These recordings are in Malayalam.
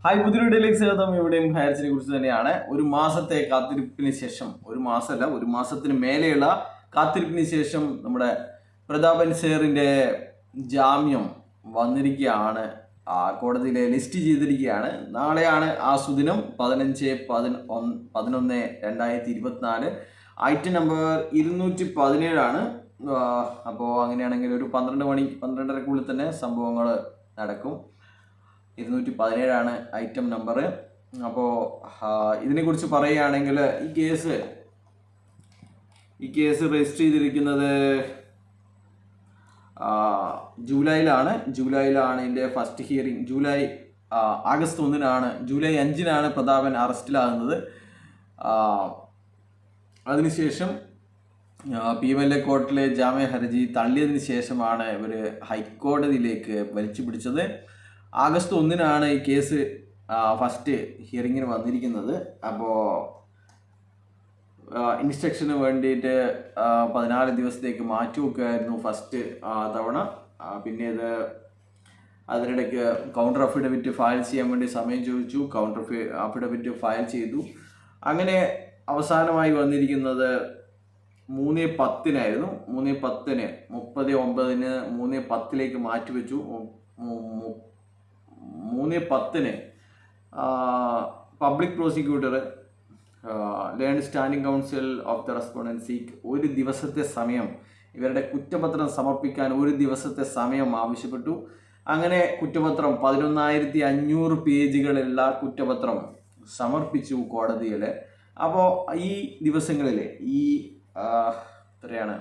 ഹായ്, പുതിയ വീഡിയോയിലേക്ക് സ്വാഗതം. ഇവിടെയും ഹയർസിനെ കുറിച്ച് തന്നെയാണ്. ഒരു മാസത്തെ കാത്തിരിപ്പിന് ശേഷം, ഒരു മാസമല്ല, ഒരു മാസത്തിന് മേലെയുള്ള കാത്തിരിപ്പിന് ശേഷം നമ്മുടെ പ്രതാപൻ സാറിൻ്റെ ജാമ്യം വന്നിരിക്കുകയാണ്. കോടതിയിലെ ലിസ്റ്റ് ചെയ്തിരിക്കുകയാണ്. നാളെയാണ് ആ സുദിനം 15/11/2024. ഐറ്റം നമ്പർ 217 അപ്പോൾ അങ്ങനെയാണെങ്കിൽ ഒരു 12-12:30 തന്നെ സംഭവങ്ങൾ നടക്കും. 217 ഐറ്റം നമ്പർ. അപ്പോൾ ഇതിനെക്കുറിച്ച് പറയുകയാണെങ്കിൽ ഈ കേസ് രജിസ്റ്റർ ചെയ്തിരിക്കുന്നത് ജൂലൈയിലാണ് ഇതിൻ്റെ first hearing. August 1 July 5 Prathapan അറസ്റ്റിലാകുന്നത്. അതിനുശേഷം PMLA കോർട്ടിലെ ജാമ്യ ഹർജി തള്ളിയതിന് ശേഷമാണ് ഇവർ ഹൈക്കോടതിയിലേക്ക് വലിച്ചു പിടിച്ചത്. ആഗസ്റ്റ് 1 ഈ കേസ് ഫസ്റ്റ് ഹിയറിങ്ങിന് വന്നിരിക്കുന്നത്. അപ്പോൾ ഇൻസ്ട്രക്ഷന് വേണ്ടിയിട്ട് 14 ദിവസത്തേക്ക് മാറ്റിവെക്കുകയായിരുന്നു ഫസ്റ്റ് തവണ. പിന്നെ അതിനിടയ്ക്ക് കൗണ്ടർ അഫിഡവിറ്റ് ഫയൽ ചെയ്യാൻ വേണ്ടി സമയം ചോദിച്ചു. കൗണ്ടർ അഫിഡവിറ്റ് ഫയൽ ചെയ്തു. അങ്ങനെ അവസാനമായി വന്നിരിക്കുന്നത് 3/10 3/10 30/9 3/10 മാറ്റിവെച്ചു. 3/10 public prosecutor learn standing council of the respondent seek ഒരു ദിവസത്തെ സമയം, ഇവരുടെ കുറ്റപത്രം സമർപ്പിക്കാൻ ഒരു ദിവസത്തെ സമയം ആവശ്യപ്പെട്ടു. അങ്ങനെ കുറ്റപത്രം 11,500 പേജുകളുള്ള കുറ്റപത്രം സമർപ്പിച്ചു കോടതിയിൽ. അപ്പോൾ ഈ ദിവസങ്ങളിൽ എത്രയാണ്,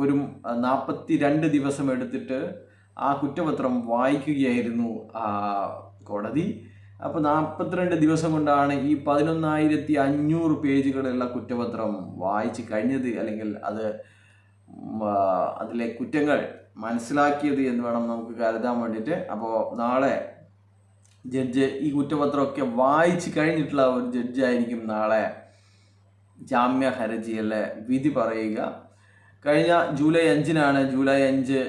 ഒരു 42 ദിവസം എടുത്തിട്ട് ആ കുറ്റപത്രം വായിക്കുകയായിരുന്നു കോടതി. അപ്പോൾ 42 ദിവസം കൊണ്ടാണ് ഈ 11,500 പേജുകളുള്ള കുറ്റപത്രം വായിച്ച് കഴിഞ്ഞത്, അല്ലെങ്കിൽ അതിലെ കുറ്റങ്ങൾ മനസ്സിലാക്കിയത് എന്ന് വേണം നമുക്ക് കരുതാൻ വേണ്ടിയിട്ട്. അപ്പോൾ നാളെ ജഡ്ജ് ഈ കുറ്റപത്രമൊക്കെ വായിച്ച് കഴിഞ്ഞിട്ടുള്ള ഒരു ജഡ്ജായിരിക്കും നാളെ ജാമ്യ ഹർജിയിലെ വിധി പറയുക. കഴിഞ്ഞ ജൂലൈ 5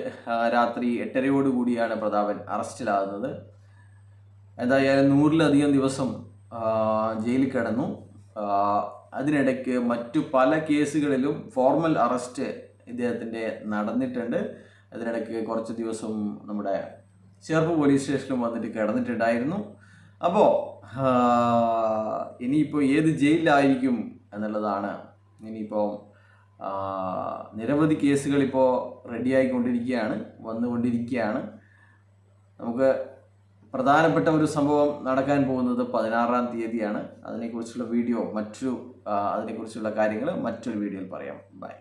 രാത്രി 8:30 പ്രതാപൻ അറസ്റ്റിലാകുന്നത്. എന്തായാലും 100-ലധികം ദിവസം ജയിലിൽ കിടന്നു. അതിനിടയ്ക്ക് മറ്റു പല കേസുകളിലും ഫോർമൽ അറസ്റ്റ് ഇദ്ദേഹത്തിൻ്റെ നടന്നിട്ടുണ്ട്. അതിനിടയ്ക്ക് കുറച്ച് ദിവസം നമ്മുടെ ചെറുപ്പ് പോലീസ് സ്റ്റേഷനിലും വന്നിട്ട് കിടന്നിട്ടുണ്ടായിരുന്നു. അപ്പോൾ ഇനിയിപ്പോൾ ഏത് ജയിലിലായിരിക്കും എന്നുള്ളതാണ്. ഇനിയിപ്പോൾ നിരവധി കേസുകൾ ഇപ്പോൾ റെഡിയായിക്കൊണ്ടിരിക്കുകയാണ്, വന്നുകൊണ്ടിരിക്കുകയാണ്. നമുക്ക് പ്രധാനപ്പെട്ട ഒരു സംഭവം നടക്കാൻ പോകുന്നത് 16-ാം തീയതിയാണ്. അതിനെക്കുറിച്ചുള്ള കാര്യങ്ങൾ മറ്റൊരു വീഡിയോയിൽ പറയാം. ബൈ.